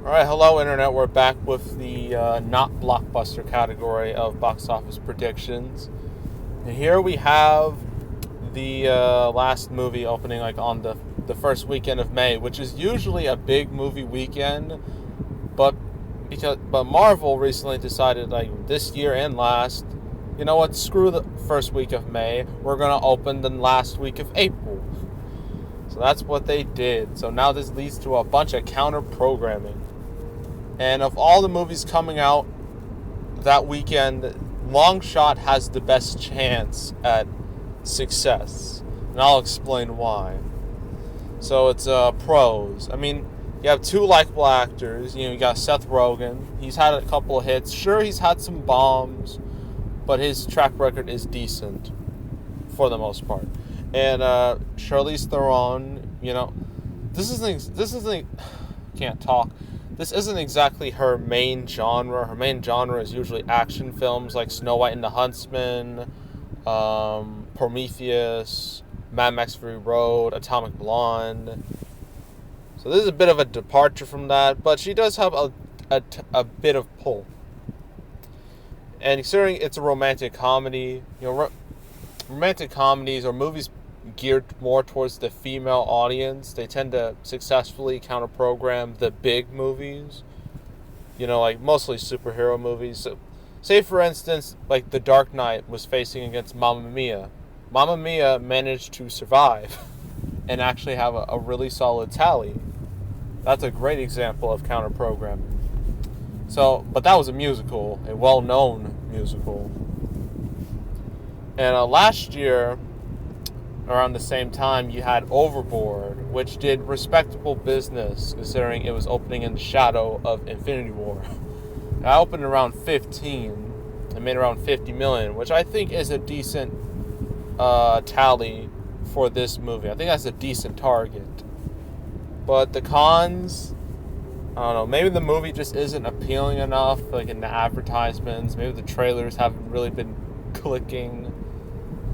Alright, hello Internet. We're back with the not blockbuster category of box office predictions. And here we have the last movie opening on the first weekend of May, which is usually a big movie weekend, but Marvel recently decided this year and last, you know what, screw the first week of May, we're gonna open the last week of April. So that's what they did. So now this leads to a bunch of counter programming. And of all the movies coming out that weekend, Long Shot has the best chance at success. And I'll explain why. So it's pros. I mean, you have two likable actors. You got Seth Rogen. He's had a couple of hits. Sure, he's had some bombs, but his track record is decent for the most part. And Charlize Theron, this isn't can't talk. This isn't exactly her main genre. Her main genre is usually action films like Snow White and the Huntsman, Prometheus, Mad Max Fury Road, Atomic Blonde. So this is a bit of a departure from that, but she does have a bit of pull. And considering it's a romantic comedy, romantic comedies or movies geared more towards the female audience, they tend to successfully counter-program the big movies. Mostly superhero movies. So, say, for instance, The Dark Knight was facing against Mamma Mia. Mamma Mia managed to survive and actually have a really solid tally. That's a great example of counter-programming. So, but that was a musical, a well-known musical. And last year, around the same time, you had Overboard, which did respectable business considering it was opening in the shadow of Infinity War. It opened around 15 and made around 50 million, which I think is a decent tally for this movie. I think that's a decent target. But the cons, I don't know, maybe the movie just isn't appealing enough, in the advertisements. Maybe the trailers haven't really been clicking.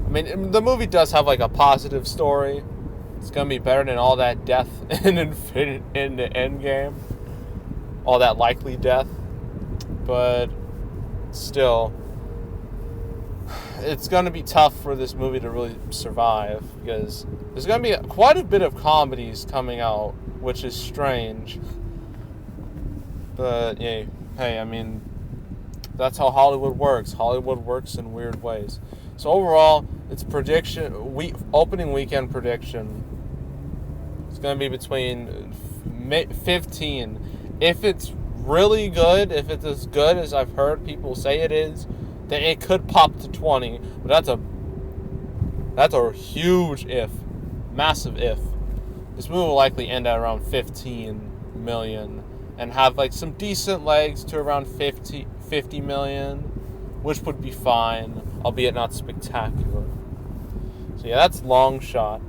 I mean, the movie does have a positive story. It's gonna be better than all that death in the Endgame, all that likely death. But still, it's gonna be tough for this movie to really survive because there's gonna be quite a bit of comedies coming out, which is strange. But yeah, hey, I mean, that's how Hollywood works. Hollywood works in weird ways. So overall, it's opening weekend prediction. It's going to be between 15. If it's really good, if it's as good as I've heard people say it is, then it could pop to 20. But that's a huge if. Massive if. This movie will likely end at around 15 million and have some decent legs to around 50 million, which would be fine, albeit not spectacular. So yeah, that's Long Shot.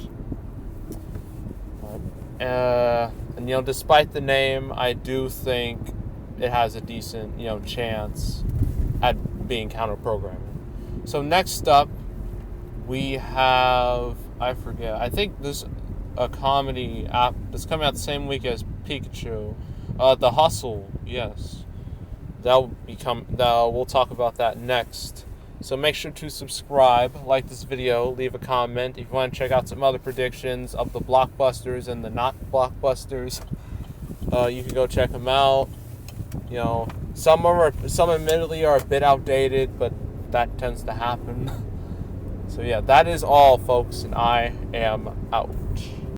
And despite the name, I do think it has a decent, chance at being counter-programming. So next up, we have, I think this a comedy app that's coming out the same week as Pikachu. The Hustle, yes. We'll talk about that next. So make sure to subscribe, like this video, leave a comment. If you want to check out some other predictions of the blockbusters and the not blockbusters, you can go check them out. Some admittedly are a bit outdated, but that tends to happen. So yeah, that is all, folks, and I am out.